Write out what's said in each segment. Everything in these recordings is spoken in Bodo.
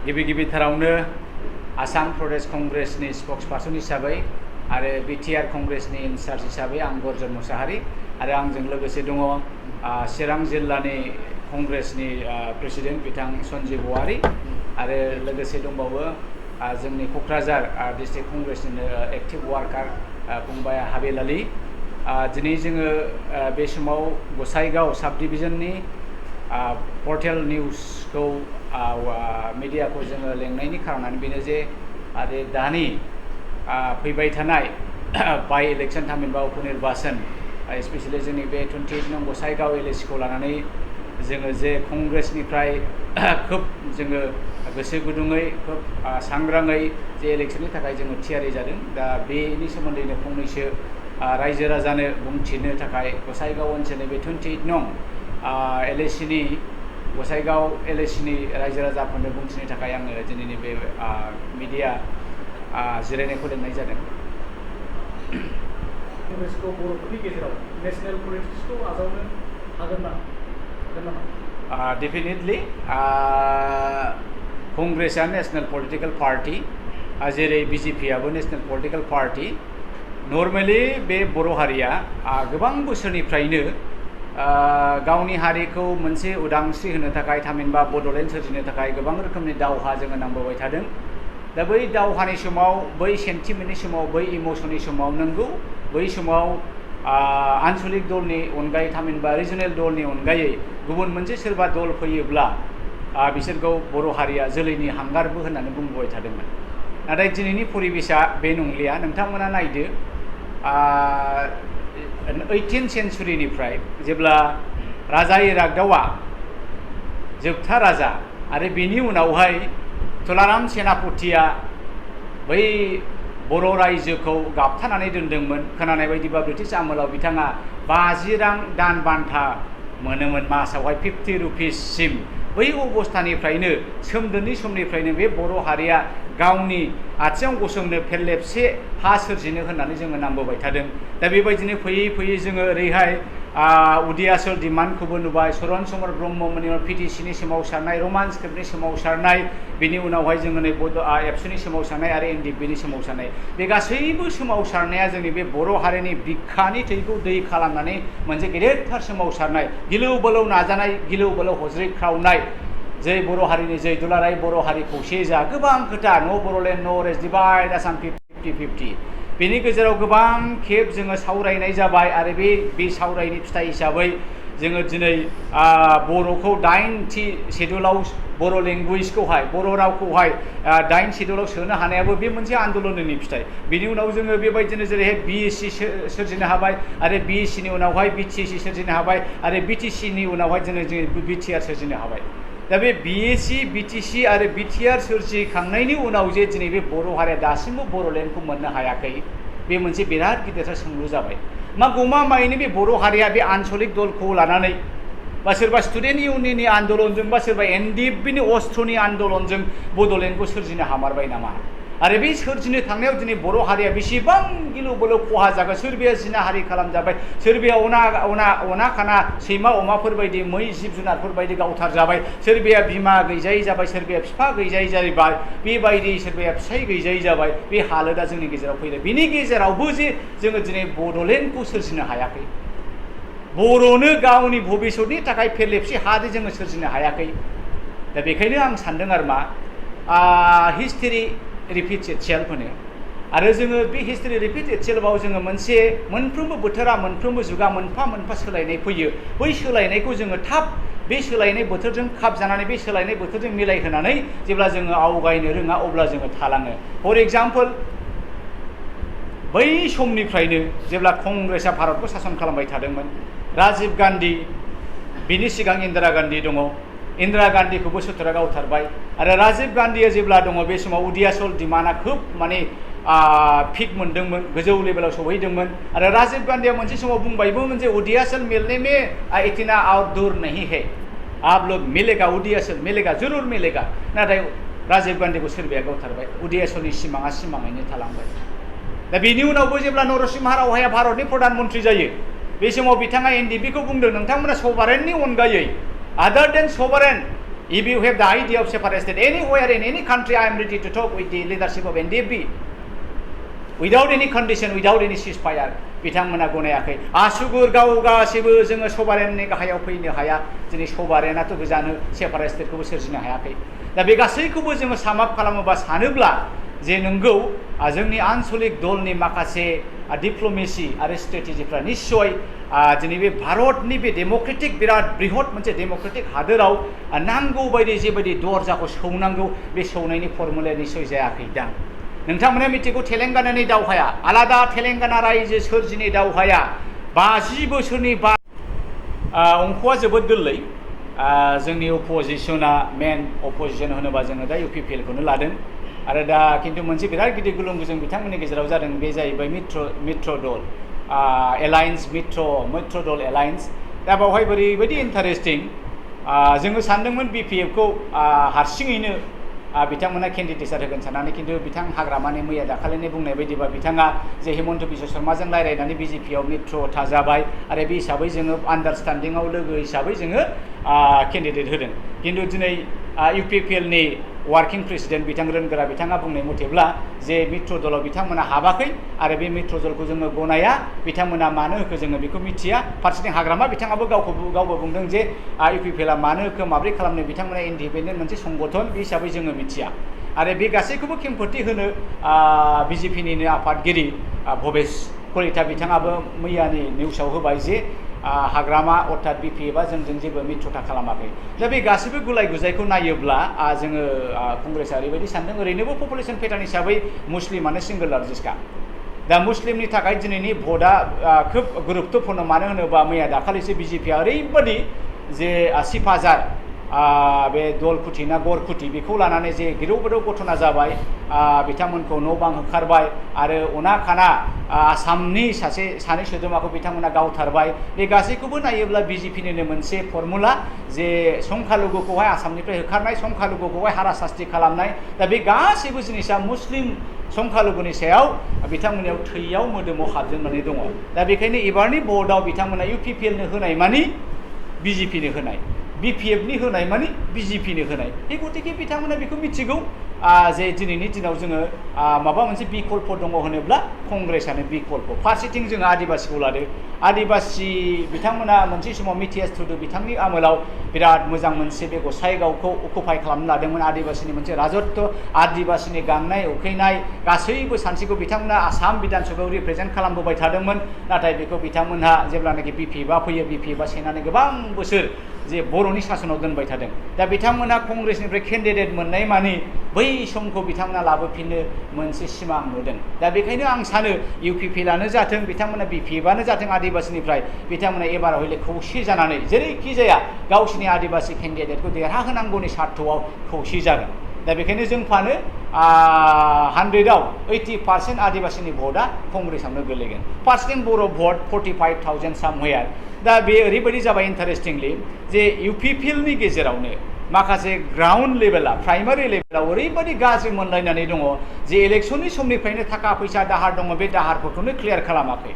गिबिथारावनो आसाम प्रदेश कंग्रेसनि स्पक्सपार्सन हिसाबै आरो बिटिआर कंग्रेसनि इनचार्ज हिसाबै आं गर्जन मुसाहारि आरो आंजों लोगोसे दङ चिरां जिल्लानि कंग्रेसनि प्रेसिडेन्ट बिथां सन्जीब औवारी आरो लोगोसे दंबावो जोंनि क'क्राझार डिस्ट्रिक्ट कंग्रेसनिनो एक्टिभ वार्कार फंबाय हाबिल आली दिनै जोङो बे समाव गसाइगाव साब डिभिजननि पर्टेल निउसखौ मिडियाखौ जोङो लेंनायनि खारनानो बेनो जे आरो दानि फैबाय थानाय बाय इलेक्शन थामहिनबा उपनिर्वाचन स्पेशली जोंनि बे 28 नं गसाइगाव एलएसिखौ लानानै जोङो जे कंग्रेसनिफ्राय खोब जोङो गोसो गुदुङै खोब सांग्राङै जे इलेक्शननि थाखाय जोङो थियारि जादों दा बेनि सोमोन्दैनो फंनैसो रायजो राजानो बुंथिनो थाखाय गसाइगाव ओनसोलनि बे 28 नं एलएसिनि गसाइगाव एलएसिनि रायजो राजाफोरनो बुंथिनो थाखाय आङो दिनैनि बे मिडिया जिरायनायखौ लेंनाय जादों। कंग्रेसखौ बर'फोरनि गेजेराव नेशनेल पलिटिक्सखौ आजावनो हागोन नामा? डेफिनेटलि कंग्रेसआ नेशनेल पलिटिकल पार्टी जेरै बिजेपिआबो नेशनेल पलिटिकल पार्टी नर्मेलि बे बर' हारिया गोबां बोसोरनिफ्रायनो गावनि हारिखौ मोनसे उदांस्रि होनो थाखाय थामहिनबा बड'लेण्ड सोरजिनो थाखाय गोबां रोखोमनि दावहा जोङो नांबोबाय थादों। दा बै दावहानि समाव बै सेन्टिमेन्टनि समाव बै इमसननि समाव नंगौ बै समाव आन्चलिक दलनि अनगायै थामहिनबा रिजनेल दलनि अनगायै गुबुन मोनसे सोरबा दल फैयोब्ला बिसोरखौ बर' हारिया जोलैनि हांगारबो होननानै बुंबोबाय थादोंमोन। नाथाय दिनैनि परिबेसा बे नंलिया। नोंथांमोना नायदो 18th सेन्चुरिनिफ्राय जेब्ला राजा इरागदावा जोबथा राजा आरो बेनि उनावहाय तुलाराम सेनापतिया बै बर' रायजोखौ गाबथानानै दोनदोंमोन। खोनानाय बायदिबा ब्रिटिश आमोलाव बिथाङा 50 रां दान बान्था मोनोमोन मासावहाय 50 रुपिससिम। बै अबस्थानिफ्रायनो सोमदोननि समनिफ्रायनो बे बर' हारिया गावनि आथिङाव गसंनो फेरलेबसे हा सोरजिनो होननानै जोङो नांबोबाय थादों। दा बेबायदिनो फैयै फैयै जोङो ओरैहाय उदियाचल डिमान्डखौबो नुबाय, चरण चन्द्र ब्रह्ममोननि पिटिसिनि सोमावसारनाय, रमान स्क्रिप्टनि सोमावसारनाय, बिनि उनावहाय जोङो नै एबसुनि सोमावसारनाय आरो एनडिएफबिनि सोमावसारनाय। बे गासैबो सोमावसारनाया जोंनि बे बर' हारिनि बिखानि थैखौ दै खालामनानै मोनसे गेदेरथार सोमावसारनाय, गिलु बालौ नाजानाय, गिलु बालौ हज्रिख्रावनाय जै बर' हारिनि जै दुलाराय बर' हारि खौसे जा गोबां खोथा न' बर'लेण्ड न' रेस्ट डिभाइड आसाम 50-50 बेनि गेजेराव गोबां खेब जोङो सावरायनाय जाबाय आरो बे सावरायनाय फिथाइ हिसाबै जोङो दिनै बर'खौ 9थि शेड्युलाव बर' लेंगुवेजखौहाय बर' रावखौहाय 9 शेड्युलाव सोनो हानायाबो बे मोनसे आन्दोलननि फिथाइ। बिनि उनाव जोङो बेबायदिनो जेरैहाय बिएससि सोरजिनो हाबाय आरो बिएससिनि उनावहाय बिटिएससि सोरजिनो हाबाय आरो बिटिसिनि उनावहाय जोङो बिटिआर सोरजिनो हाबाय। दा बे बिएससि बिटिसि आरो बिटिआर सोरजिखांनायनि उनाव जे दिनै बे बर' हारिया दासिमबो बर'लेण्डखौ मोननो हायाखै बे मोनसे बिराद गिदिरथार सोंलु जाबाय। मा गमामायैनो बे बर' हारिया बे आन्चलिक दलखौ लानानै बा सोरबा स्टुडेन्ट इउनियननि आन्दोलनजों बा सोरबा एनडिएफबिनि अस्ट्रनि आन्दोलनजों बड'लेण्डखौ सोरजिनो हामारबाय नामा? आरो बे सोरजिनो थांनायाव दिनै बर' हारिया बेसेबां गिलु बालु खहा जागोन। सोरबाया जिनाहारि खालामजाबाय, सोरबाया अना सैमा अमाफोर बायदि मै जिब जुनारफोर बायदि गावथार जाबाय, सोरबाया बिमा गैजायै जाबाय, सोरबाया बिफा गैजायै जाबाय, बेबायदि सोरबाया फिसाय गैजायै जाबाय। बे हालोदा जोंनि गेजेराव फैदों। बिनि गेजेरावबो जे जोङो दिनै बड'लेण्डखौ सोरजिनो हायाखै, बर'नो गावनि भबिसतनि थाखाय फेरलेबसे हादे जोङो सोरजिनो हायाखै। दा बेखायनो आं सानदों आरो मा हिस्टरि रिपिट्स इटसेल्फ होनो आरो जोङो बे हिस्टरि रिपिट इटसेल्फआव जोङो मोनफ्रोमबो बोथोरा मोनफ्रोमबो जुगा मोनफा मोनफा सोलायनाय फैयो। बै सोलायनायखौ जोङो थाब बे सोलायनाय बोथोरजों खाब जानानै बे सोलायनाय बोथोरजों मिलायहोनानै जेब्ला जोङो आवगायनो रोङा अब्ला जोङो थालाङो। फर एग्जाम्पल बै समनिफ्रायनो जेब्ला कंग्रेसआ भारतखौ सासन खालामबाय थादोंमोन, राजिब गान्धी, बिनि सिगां इन्दिरा गान्धी दङ, इन्दिरा गान्धीखौबो सुथुरा गावथारबाय आरो राजिब गान्धीया जेब्ला दङ बे समाव उदियाचल डिमान्डआ खोब माने पिक मोनदोंमोन, गोजौ लेभेलाव सौहैदोंमोन आरो राजिब गान्धीया मोनसे समाव बुंबायबोमोन जे उदियाचल मिलने में इतना और दूर नहीं है, आप लोग मिलेगा, उदियाचल मिलेगा, जरूर मिलेगा। नाथाय राजिब गान्धीखौ सोरबाया गावथारबाय, उदियाचलनि सिमाङा सिमाङैनो थालांबाय। दा बेनि उनावबो जेब्ला नरसिम्हा रावहाया भारतनि प्रधान मन्त्रि जायो बे समाव बिथाङा एनडिएफबिखौ बुंदों नोंथांमोना सभारेननि अनगायै आदार देन सभारेन If you have the idea of separation anywhere in any country, I am ready to talk with the leadership of NDP. Without any condition, without any ceasefire, बिथांमोना गनायाखै आसुगुर गाव गासिबो जोङो सभारेननि गाहायाव फैनो हाया जोंनि सभारेनाथ' गोजानो सेपारेट स्टेटखौबो सोरजिनो हायाखै दा बे गासैखौबो जोङो सामाप खालामोबा सानोब्ला जे नंगौ जोंनि आन्चलिक दलनि माखासे डिप्ल'मेसि आरो स्ट्रेटेजिफ्रा निश्चय जोंनि बे भारतनि बे डेम'क्रेटिक बिराद बृहत मोनसे डेम'क्रेटिक हादोराव नांगौ बायदि जेबायदि दरजाखौ सौनांगौ बे सौनायनि फर्मुलाया निश्चय जायाखै दां नोंथांमोना मिथिगौ तेलेंगानानि दावहाया आलादा तेलेंगाना रायजो सोरजिनि दावहाया 50 बोसोरनि अंकआ जोबोद गोरलै जोंनि अपोजिशना मेन अपोजिशन होनोबा जोङो दा UPPL खौनो लादों आरो दा खिन्थु मोनसे बिराद गिदिर गुलुंगुजों बिथांमोननि गेजेराव जादों बे जाहैबाय मित्र दल एलायन्स मित्र दल एलायन्स दा बावहाय ओरैबायदि इन्टारेस्टिं जोङो सानदोंमोन BPF खौ हारसिङैनो बिथांमोना केन्डिडेट होगोन साननानै खिन्थु बिथां हाग्रामानि मैया दाखालिनि बुंनाय बायदिबा बिथाङा जे हिमन्त बिश्व शर्माजों रायलायनानै BJPआव मित्र थाजाबाय आरो बे हिसाबै जोङो आन्डारस्टेन्डिंआव लोगो हिसाबै जोङो केन्डिडेट होदों खिन्थु दिनै UPPL नि वार्किं प्रेसिडेन्ट बिथां रोनगोरा बिथाङा बुंनाय मथेब्ला जे मित्र दलाव बिथांमोना हाबाखै आरो बे मित्र दलखौ जोङो गनाया बिथांमोना मानो होखो जोङो बेखौ मिथिया फारसेथिं हाग्रामा बिथाङाबो गावबो बुंदों जे UPPL आ मानो होखो माब्रै खालामनो बिथांमोना इन्डिपेन्डेन्ट मोनसे संगठन बे हिसाबै जोङो मिथिया आरो बे गासैखौबो खेंफोरथि होनो BJPनिनो आफादगिरि भबेश कलिता बिथाङाबो मैयानि निउसाव होबाय जे हाग्रामा अर्थात BPF आ जोंजों जेबो मित्रता खालामाखै दा बे गासैबो गुलाय गुजायखौ नायोब्ला जोङो कंग्रेसआ ओरैबायदि सानदों ओरैनोबो पपुलेसन पेटार्न हिसाबै मुस्लिमानो सिंगल लार्जेस्टखा दा मुस्लिमनि थाखाय दिनैनि भटआ खोब गुरुत्वपूर्ण मानो होनोबा मैया दाखालिसो BJPआ ओरैबायदि जे सिफाजार बे दलकुटि ना गरकुटि बेखौ लानानै जे गिरौ गिरौ घटना जाबाय बिथांमोनखौ न' बां होखारबाय आरो अनाखाना आसामनि सानै सोद्रोमाखौ बिथांमोना गावथारबाय बे गासैखौबो नायोब्ला BJPनिनो मोनसे फर्मुला जे संख्यालुगुखौहाय आसामनिफ्राय होखारनाय संख्यालुगुखौहाय हारासास्ति खालामनाय दा बे गासैबो जिनिसा मुस्लिम संख्यालुगुनि सायाव बिथांमोननियाव थैयाव मोदोमाव हाबजोबनानै दङ दा बेखायनो एबारनि भटआव बिथांमोना UPPLनो होनाय मानि BJPनो होनाय BPF नि होनाय माने BJPनो होनाय बे गतिके बिथांमोना बेखौ मिथिगौ जे दिनैनि दिनाव जोङो माबा मोनसे बिकल्प दङ होनोब्ला कंग्रेसआनो बिकल्प फारसेथिं जोङो आदिबासिखौ लादो आदिबासि बिथांमोना मोनसे समाव मिथियास थुदु बिथांनि आमोलाव बिराद मोजां मोनसे बे गसाइगावखौ अकुपाइ खालामनो लादोंमोन आदिबासिनि मोनसे राजत्व आदिबासिनि गांनाय उखैनाय गासैबो सानसेखौ बिथांमोना आसाम बिधान सभायाव रिप्रेजेन्ट खालामबोबाय थादोंमोन नाथाय बेखौ बिथांमोनहा जेब्लानाखि BPFआ फैयो BPFआ सेनानै गोबां बोसोर जे बर'नि सासनाव दोनबाय थादों दा बिथांमोना कंग्रेसनिफ्राय केन्डिडेट मोननाय मानि बै समखौ बिथांमोना लाबोफिननो मोनसे सिमां नुदों दा बेखायनो आं सानो UPPLआनो जाथों बिथांमोना BPFआनो जाथों आदिबासिनिफ्राय बिथांमोना एबाराव हले खौसे जानानै जेरैखि जाया गावसिनि आदिबासि केन्डिडेटखौ देरहाहोनांगौनि सार्थआव खौसे जागोन दा बेखायनो जों फानो 100आव 80% आदिबासिनि भटआ कंग्रेसआवनो गोलैगोन फारसेथिं बर' भट 45,000 सामवेयार दा बे ओरैबायदि जाबाय इन्टारेस्टिंलि जे UPPLनि गेजेरावनो माखासे ग्राउन्ड लेभेला प्राइमारि लेभेलाव ओरैबायदि गाज्रि मोनलायनानै दङ जे इलेक्सननि समनिफ्रायनो थाखा फैसा दाहार दङ बे दाहारफोरखौनो क्लियार खालामाखै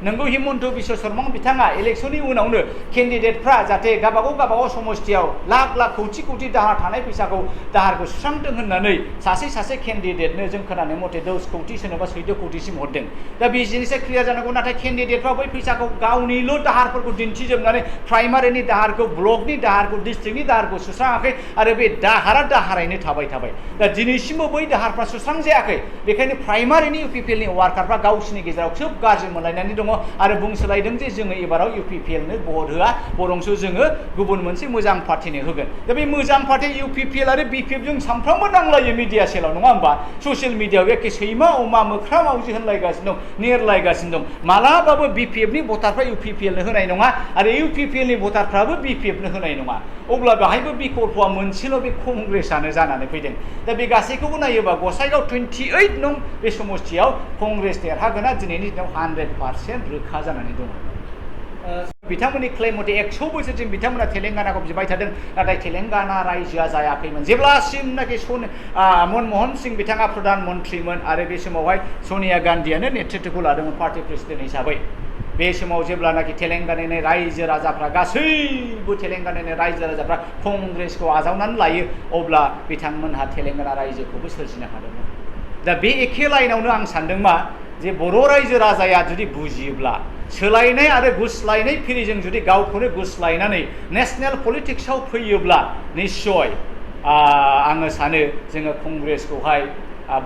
नंगौ हिमन्त बिश्व शर्मा बिथाङा इलेक्सननि उनावनो केन्डिडेटफ्रा जाहाथे गावबागाव समस्थियाव लाख लाख कौटि दाहार थानाय फैसाखौ दाहारखौ सुस्रांथों होननानै सासे केन्डिडेटनो जों खोनानाय मथे 10 कौटि सोरनोबा 14 कौटिसिम हरदों दा बे जिनिसा क्लियार जानांगौ नाथाय केन्डिडेटफ्रा बै फैसाखौ गावनिल' दाहारफोरखौ दिन्थिजोबनानै प्राइमारिनि दाहारखौ ब्लकनि दाहारखौ डिस्ट्रिक्टनि दाहारखौ सुस्राङाखै आरो बे दाहारैनो थाबाय दा दिनैसिमबो बै दाहारफ्रा सुस्रांजायाखै बेखायनो प्राइमारिनि UPPLनि वार्कारफ्रा गावसिनि गेजेराव खोब गाज्रि मोनलायनानै दङ आरो बुंसोलायदों जे जोङो एबाराव UPPLनो भट होआ बरंसो जोङो गुबुन मोनसे मोजां पार्टिनो होगोन दा बे मोजां पार्टि UPPL आरो BPF जों सानफ्रामबो नांलायो मिडिया सेलाव नङा होमबा ससियेल मिडियायाव एखे सैमा अमा मोख्रा मावजि होनलायगासिनो दं नेरलायगासिनो दं मालाबाबो BPFनि भटारफ्रा UPPLनो होनाय नङा आरो UPPLनि भटारफ्राबो BPFनो होनाय नङा अब्ला बेहायबो बिकल्पआ मोनसेल' बे कंग्रेसआनो जानानै फैदों दा बे गासैखौबो नायोबा गसाइगाव 28 नं बे समस्थियाव कंग्रेस देरहागोना दिनैनि दिनाव 100% रोखा जानानै दङ बिथांमोननि क्लेम मथे 100 बोसोरसिम बिथांमोना तेलेंगानाखौ बिबाय थादों नाथाय तेलेंगाना रायजोआ जायाखैमोन जेब्लासिमनाखि मनमोहन सिं बिथाङा प्रधान मन्त्रिमोन आरो बे समावहाय सनिया गान्धीयानो नेतृत्वखौ लादोंमोन पार्टी प्रेसिडेन्ट हिसाबै बे समाव जेब्लानाखि तेलेंगानानि रायजो राजाफ्रा गासैबो तेलेंगानानि रायजो राजाफ्रा कंग्रेसखौ आजावनानै लायो अब्ला बिथांमोनहा तेलेंगाना रायजोखौबो सोरजिनो हादोंमोन। दा बे एखे लाइनावनो आं सानदों मा जे बर' रायजो राजाया जुदि बुजियोब्ला सोलायनाय आरो गुस्लायनाय फिरिजों जुदि गावखौनो गुस्लायनानै नेशनेल पलिटिक्सआव फैयोब्ला निश्चय आङो सानो जोङो कंग्रेसखौहाय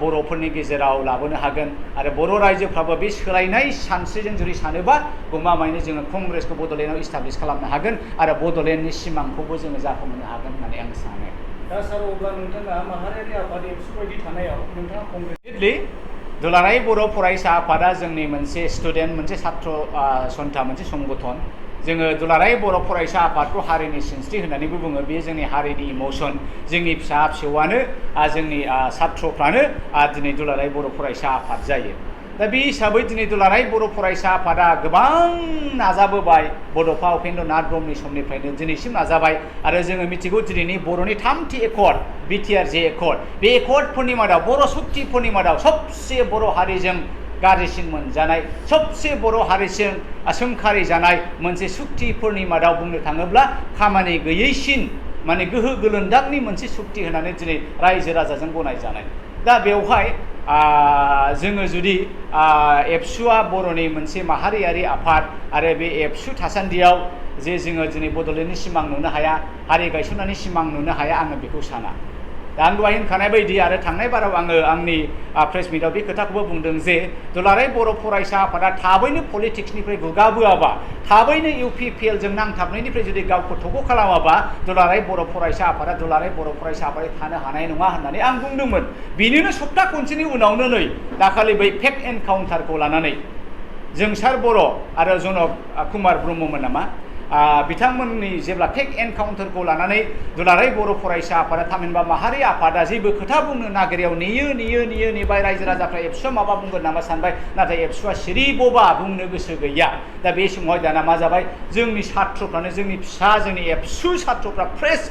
बर'फोरनि गेजेराव लाबोनो हागोन आरो बर' रायजोफ्राबो बे सोलायनाय सानस्रिजों जुदि सानोबा गमामायैनो जोङो कंग्रेसखौ बड'लेण्डआव इस्टाब्लिश खालामनो हागोन आरो बड'लेण्डनि सिमांखौबो जोङो जाफुंहोनो हागोन होननानै आं सानो। दा सार अब्ला नोंथाङा माहारियारि आफाद एबसु बायदि थानायाव नोंथाङा कंग्रेस दुलाराय बर' फरायसा आफादा जोंनि मोनसे स्टुडेन्ट मोनसे छात्र सन्था मोनसे संगठन जोङो दुलाराय बर' फरायसा आफादखौ हारिनि सिनस्रि होननानैबो बुङो। बेयो जोंनि हारिनि इमोसन जोंनि फिसा फिसौआनो जोंनि छात्रफ्रानो दिनै दुलाराय बर' फरायसा आफाद जायो। दा बे हिसाबै दिनै दुलाराय बर' फरायसा आफादा गोबां नाजाबोबाय बड'फा उपेन्द्रनाथ ब्रह्मनि समनिफ्रायनो दिनैसिम नाजाबाय आरो जोङो मिथिगौ दिनैनि बर'नि 3थि एकर्ड बिटिआर जे एकर्ड बे एकर्डफोरनि मादाव बर' सुक्तिफोरनि मादाव सबसे बर' हारिजों गाज्रिसिन मोनजानाय सबसे बर' हारिजों सोंखारि जानाय मोनसे सुक्तिफोरनि मादाव बुंनो थाङोब्ला खामानि गैयैसिन माने गोहो गोलोन्दांनि मोनसे सुक्ति होननानै दिनै रायजो राजाजों गनायजानाय। दा बेवहाय जोङो जुदि एबसुआ बर'नि मोनसे माहारियारि आफाद आरो बे एबसु थासान्दियाव जे जोङो दिनै बड'लेण्डनि सिमां नुनो हाया हारि गायसननायनि सिमां नुनो हाया आङो बेखौ साना। दा आं दहाय होनखानाय बायदि आरो थांनाय बाराव आङो आंनि प्रेस मिटआव बे खोथाखौबो बुंदों जे दुलाराय बर' फरायसा आफादा थाबैनो पलिटिक्सनिफ्राय गुगाबोआबा थाबैनो UPPLजों नांथाबनायनिफ्राय जुदि गावखौ थख' खालामाबा दुलाराय बर' फरायसा आफादा दुलाराय बर' फरायसा आफादा थानो हानाय नङा होननानै आं बुंदोंमोन। बिनिनो सप्ता खनसेनि उनावनो नै दाखालि बै फेक एनकाउन्टारखौ लानानै जोंसार बर' आरो जनक कुमार ब्रह्ममोन नामा बिथांमोननि जेब्ला फेक एनकाउन्टारखौ लानानै दुलाराय बर' फरायसा आफादा थामहिनबा माहारि आफादा जेबो खोथा बुंनो नागिरियाव नेबाय रायजो राजाफ्रा एबसुआ माबा बुंगोन नामा सानबाय नाथाय एबसुआ सिरिबोबा बुंनो गोसो गैया। दा बे समावहाय दाना मा जाबाय जोंनि छात्रफ्रानो जोंनि फिसा जोंनि एबसु छात्रफ्रा फ्रेस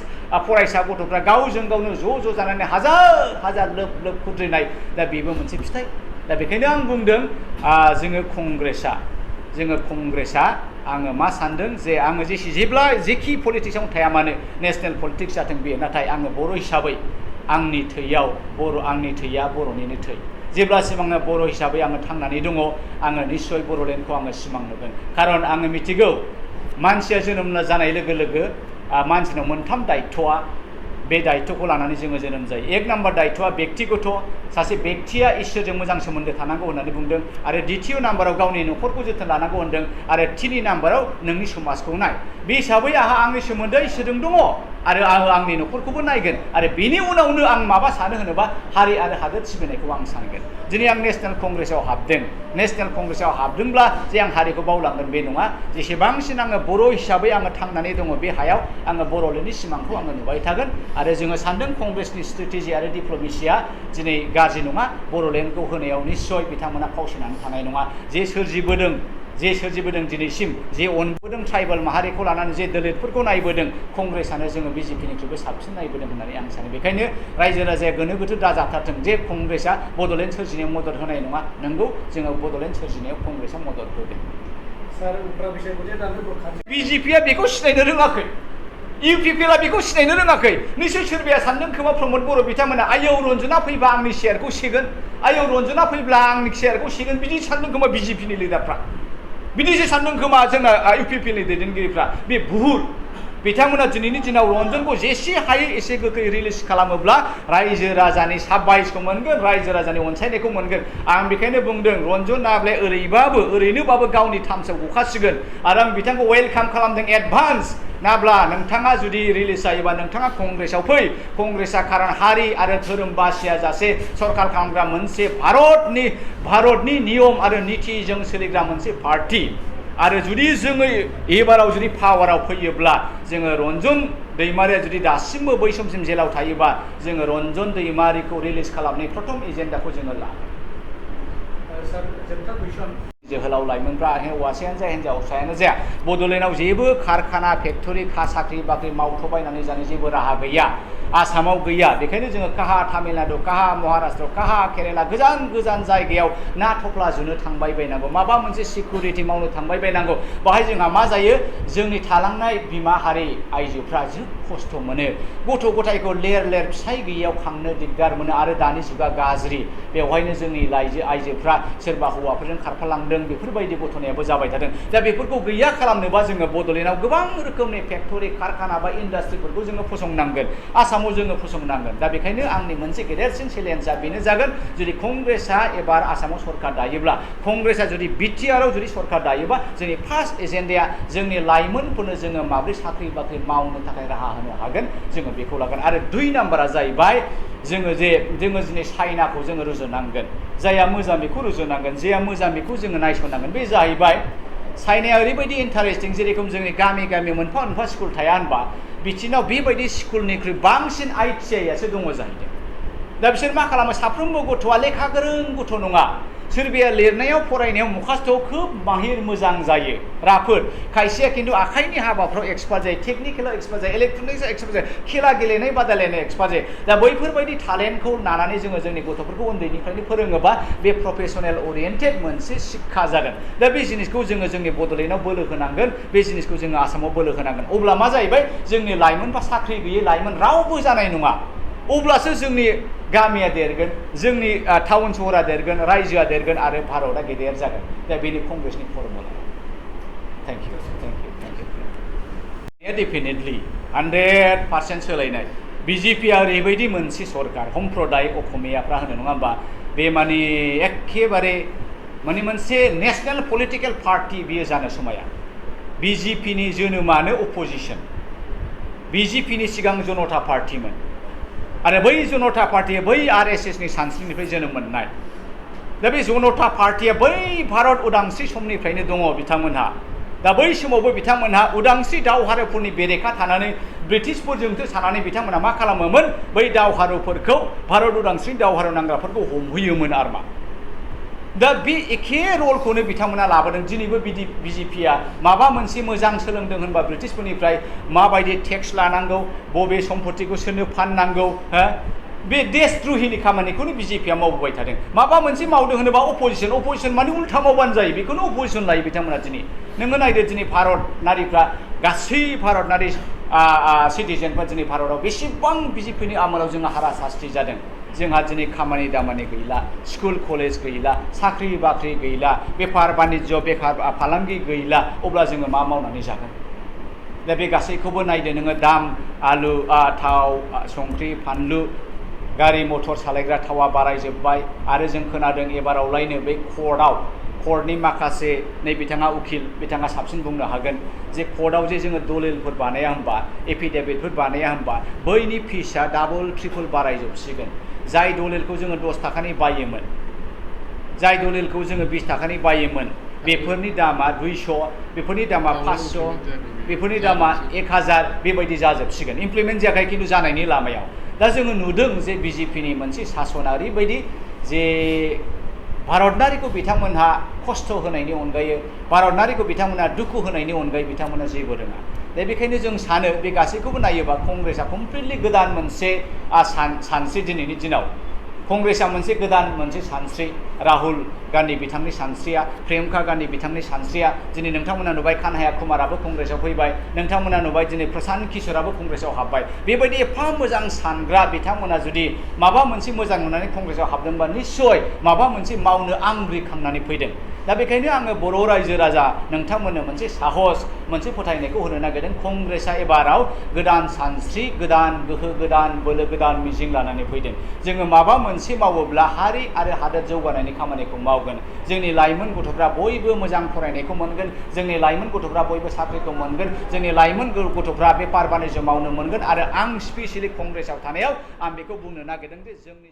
फरायसा गथ'फ्रा गावजों गावनो ज' जानानै हाजार हाजार लोब लोब खुद्रिनाय दा बेबो मोनसे फिथाइ। दा बेखायनो आं बुंदों जोङो कंग्रेसा आङो मा सानदों जे आङो जेखि पलिटिक्सआव थाया मानो नेशनेल पलिटिक्स जाथों बेयो नाथाय आङो बर' हिसाबै आंनि थैया बर'निनो थै जेब्लासिम आङो बर' हिसाबै आङो थांनानै दङ आङो निस्सय बर'लेण्डखौ आङो सिमां नुगोन। खारन आङो मिथिगौ मानसिया जोनोम जानाय लोगो लोगो मानसिनाव मोनथाम दायित्वआ बे दायित्वखौ लानानै जोङो जोनोम जायो। 1 नाम्बार दायित्वआ बेक्तिगत सासे बेक्तिया इसोरजों मोजां सोमोन्दो थानांगौ होननानै बुंदों आरो द्वितीय नाम्बाराव गावनि न'खरखौ जोथोन लानांगौ होनदों आरो 3 नाम्बाराव नोंनि समाजखौ नाय। बे हिसाबै आंहा आंनि सोमोन्दो इसोरजों दङ आरो आङो आंनि न'खरखौबो नायगोन आरो बेनि उनावनो आं माबा सानो होनोबा हारि आरो हादोर सिबिनायखौ आं सानगोन। दिनै आं नेशनेल कंग्रेसआव हाबदों नेशनेल कंग्रेसआव हाबदोंब्ला जे आं हारिखौ बावलांगोन बे नङा। जेसेबांसिन आङो बर' हिसाबै आङो थांनानै दङ बे हायाव आङो बर'लेण्डनि सिमांखौ आङो नुबाय थागोन आरो जोङो सानदों कंग्रेसनि स्ट्रेटेजि आरो डिप्ल'मेसिया दिनै गाज्रि नङा। बर'लेण्डखौ होनायाव निस्सय बिथांमोना फावसिनानै थानाय नङा। जे सोरजिबोदों दिनैसिम जे अनबोदों ट्राइबेल माहारिखौ लानानै जे दलितफोरखौ नायबोदों कंग्रेसानो जोङो BJPनिख्रुइबो साबसिन नायबोदों होननानै आं सानो। बेखायनो रायजो राजाया गोनो गोथो दाजाथारथों जे कंग्रेसा बड'लेण्ड सोरजिनायाव मदद होनाय नङा। नंगौ जोङो बड'लेण्ड सोरजिनायाव कंग्रेसा मदद होदों। BJPआ बेखौ सिनायनो रोङाखै UPPLआ बेखौ सिनायनो रोङाखै। निश्चय सोरबाया सानदों खोमा प्रमद बर' बिथांमोना आयौ रन्जना फैबा आंनि शेयारखौ सेगोन आयौ रन्जना फैब्ला आंनि शेयारखौ सेगोन बिदि सानदों खोमा BJPनि लिडारफ्रा बिदिसो सानदों खोमा जोंना UPPLनि दैदेनगिरिफ्रा। बे भुल बिथांमोना दिनैनि दिनाव रन्जनखौ जेसे हायो एसे गोख्रै रिलिज खालामोब्ला रायजो राजानि साबायसखौ मोनगोन रायजो राजानि अनसायनायखौ मोनगोन। आं बेखायनो बुंदों रन्जन नाब्ले ओरैनोबाबो गावनि थामसआव गखासिगोन आरो आं बिथांखौ वेलकाम खालामदों एडभान्स। नाब्ला नोंथाङा जुदि रिलिज जायोबा नोंथाङा कंग्रेसआव फै। कंग्रेसा खारन हारि आरो धोरोम बासिया जासे सरकार खालामग्रा मोनसे भारतनि नियम आरो नितिजों सोलिग्रा मोनसे पार्टि आरो जुदि जोङो एबाराव जुदि पावाराव फैयोब्ला जोङो रन्जन दैमारिया जुदि दासिमबो बै समसिम जेलाव थायोबा जोङो रन्जन दैमारिखौ रिलिज खालामनाय प्रथम एजेन्डाखौ जोङो लागोन। जोहोलाव लाइमोनफ्रा हौवासायानो जा हिनजावसायानो जाया बड'लेण्डआव जेबो कारखाना फेक्टरि साख्रि बाख्रि मावथ'बायनानै जानो जेबो राहा गैया। आसामाव गैया बेखायनो जोङो काहा तामिलनाडु काहा महाराष्ट्र काहा केरेला गोजान गोजान जायगायाव ना थफ्ला जुनो थांबाय बायनांगौ माबा मोनसे सिकिउरिटि मावनो थांबाय बायनांगौ बाहाय जोंहा मा जायो जोंनि थालांनाय बिमा हारि आइजोफ्रा जोबोद खस्थ' मोनो गथ' गथायखौ लेर लेर फिसाय गैयियाव खांनो दिगदार मोनो आरो दानि जुगा गाज्रि बेवहायनो जोंनि आइजोफ्रा सोरबा हौवाफोरजों खारफालांदों बेफोरबायदि घटनायाबो जाबाय थादों दा बेफोरखौ गैया खालामनोबा जोङो बड'लेण्डआव गोबां रोखोमनि फेक्टरि कारखाना बा इन्डास्ट्रिफोरखौ जोङो फसंनांगोन आसामाव जोङो फसंनांगोन दा बेखायनो आंनि मोनसे गेदेरसिन चेलेन्जआ बेनो जागोन जुदि कंग्रेसआ एबार आसामाव सरकार दायोब्ला कंग्रेसआ जुदि बिटिआरआव जुदि सरकार दायोबा जोंनि फार्स्ट एजेन्डाया जोंनि लाइमोनफोरनो जोङो माबोरै साख्रि बाख्रि मावनो थाखाय राहा होनो हागोन जोङो बेखौ लागोन आरो 2 नाम्बारा जाहैबाय जोङो दिनै चाइनाखौ जोङो रुजुनांगोन जायहा मोजां बेखौ रुजुनांगोन जायहा मोजां बेखौ जोङो नायस'नांगोन बे जाहैबाय चाइनाया ओरैबायदि इन्टारेस्टिं जेरेखम जोंनि गामि मोनफा मोनफा स्कुल थाया होनबा बिथिनाव बेबायदि स्कुलनिख्रुइ बांसिन ITIआसो दङ जाहैदों दा बिसोर मा खालामो साफ्रोमबो गथ'आ लेखा गोरों गथ' नङा सोरबाया लिरनायाव फरायनायाव मुखास्थ' खोब माहिर मोजां जायो राफोद खायसेया खिन्थु आखाइनि हाबाफ्राव एक्सपार्ट जायो टेकनिकेलाव एक्सपार्ट जायो इलेक्ट्रनिक्सआव एक्सपार्ट जायो खेला गेलेनाय बादायलायनाय एक्सपार्ट जायो दा बैफोरबायदि टेलेन्टखौ लानानै जोङो जोंनि गथ'फोरखौ उन्दैनिफ्रायनो फोरोङोबा बे प्रफेसनेल ओरिएन्टेड मोनसे शिक्षा जागोन दा बे जिनिसखौ जोङो जोंनि बड'लेण्डआव बोलो होनांगोन बे जिनिसखौ जोङो आसामाव बोलो होनांगोन अब्ला मा जाहैबाय जोंनि लाइमोन बा साख्रि गैयै लाइमोन रावबो जानाय नङा अब्लासो जोंनि गामिया देरगोन जोंनि टाउन सहरा देरगोन रायजोआ देरगोन आरो भारतआ गेदेर जागोन दा बेनि कंग्रेसनि फर्मुला थैंक यू डेफिनेटलि 100% सोलायनाय बिजेपिआ ओरैबायदि मोनसे सरकार सम्प्रदाय असमियाफ्रा होनो नङा होमबा बे माने एखेबारे माने मोनसे नेशनेल पलिटिकल पार्टी बियो जानो समाया बिजेपिनि जोनोमानो अपोजिशन बिजेपिनि सिगां जनता पार्टीमोन आरो बै जनता पार्टीया बै RSSनि सानस्रिनिफ्राय जोनोम मोननाय दा बे जनता पार्टीया बै भारत उदांस्रि समनिफ्रायनो दङ बिथांमोनहा दा बै समावबो बिथांमोनहा उदांस्रि दावहारुफोरनि बेरेखा थानानै ब्रिटिशफोरजोंसो सानानै बिथांमोनहा मा खालामोमोन बै दावहारुफोरखौ भारत उदांस्रि दावहारु नांग्राफोरखौ हमहैयोमोन आरमा दा बे एखे रलखौनो बिथांमोना लाबोदों दिनैबो बिजेपिआ माबा मोनसे मोजां सोलोंदों होनबा ब्रिटिशफोरनिफ्राय माबायदि टेक्स लानांगौ बबे सम्पतिखौ सोरनो फाननांगौ बे देशद्रहिनि खामानिखौनो बिजेपिआ मावबोबाय थादों माबा मोनसे मावदों होनोबा अपोजिशन माने उल्था मावबानो जायो बेखौनो अपोजिशन लायो बिथांमोना दिनै नोङो नायदो दिनै भारत नारिफ्रा गासै भारतनारि सिटिजेनफोर दिनै भारताव बेसेबां बिजेपिनि आमोलाव जोंहा हाराशास्ति जादों जोंहा दिनै खामानि दामानि गैला स्कुल कलेज गैला साख्रि बाख्रि गैला बेफार बानिज्य बेफार फालांगि गैला अब्ला जोङो मा मावनानै जागोन दा बे गासैखौबो नायदो नोङो दाम आलु थाव संख्रि फानलु गारि मटर सालायग्रा थावा बारायजोब्बाय आरो जों खोनादों एबारावलायनो बे कर्टनि माखासे नै बिथाङा उकिल बिथाङा साबसिन बुंनो हागोन जे कर्टआव जे जोङो दलिलफोर बानाया होनबा एफिडेभिटफोर बानाया होनबा बैनि फिसआ डाबल ट्रिपल बारायजोबसिगोन जाय दलिलखौ जोङो 10 थाखानि बायोमोन जाय दलिलखौ जोङो 20 थाखानि बायोमोन बेफोरनि दामा 200 बेफोरनि दामा 500 बेफोरनि दामा 1000 बेबायदि जाजोबसिगोन इमप्लिमेन्ट जायाखै खिन्थु जानायनि लामायाव दा जोङो नुदों जे बिजेपिनि मोनसे सासना ओरैबायदि जे भारतनारिखौ बिथांमोनहा खस्थ' होनायनि अनगायै भारतनारिखौ बिथांमोनहा दुखु होनायनि अनगायै बिथांमोनहा जेबो रोङा दा बेखायनो जों सानो बे गासैखौबो नायोबा कंग्रेसआ कमप्लिटलि गोदान मोनसे सानस्रि दिनैनि दिनाव कंग्रेसआ मोनसे गोदान मोनसे सानस्रि राहुल गान्धी बिथांनि सानस्रिया प्रियंका गान्धी बिथांनि सानस्रिया दिनै नोंथांमोना नुबाय कान्हाया कुमाराबो कंग्रेसआव फैबाय नोंथांमोना नुबाय दिनै प्रशान्त किशोराबो कंग्रेसआव हाबबाय बेबायदि एफा मोजां सानग्रा बिथांमोना जुदि माबा मोनसे मोजां नुनानै कंग्रेसआव हाबदोंबा निस्सय माबा मोनसे मावनो आंग्रिखांनानै फैदों दा बेखायनो आङो बर' रायजो राजा नोंथांमोननो मोनसे साहस मोनसे फोथायनायखौ होनो नागिरदों कंग्रेसआ एबाराव गोदान सानस्रि गोदान गोहो गोदान बोलो गोदान मिजिं लानानै फैदों जोङो माबा मोनसे मावोब्ला हारि आरो हादोर जौगानायनि खामानिखौ मावगोन जोंनि लाइमोन गथ'फ्रा बयबो मोजां फरायनायखौ मोनगोन जोंनि लाइमोन गथ'फ्रा बयबो साख्रिखौ मोनगोन जोंनि लाइमोन गथ'फ्रा बेफार बानिज्य मावनो मोनगोन आरो आं स्पेसियेलि कंग्रेसआव थानायाव आं बेखौ बुंनो नागिरदों जे जोंनि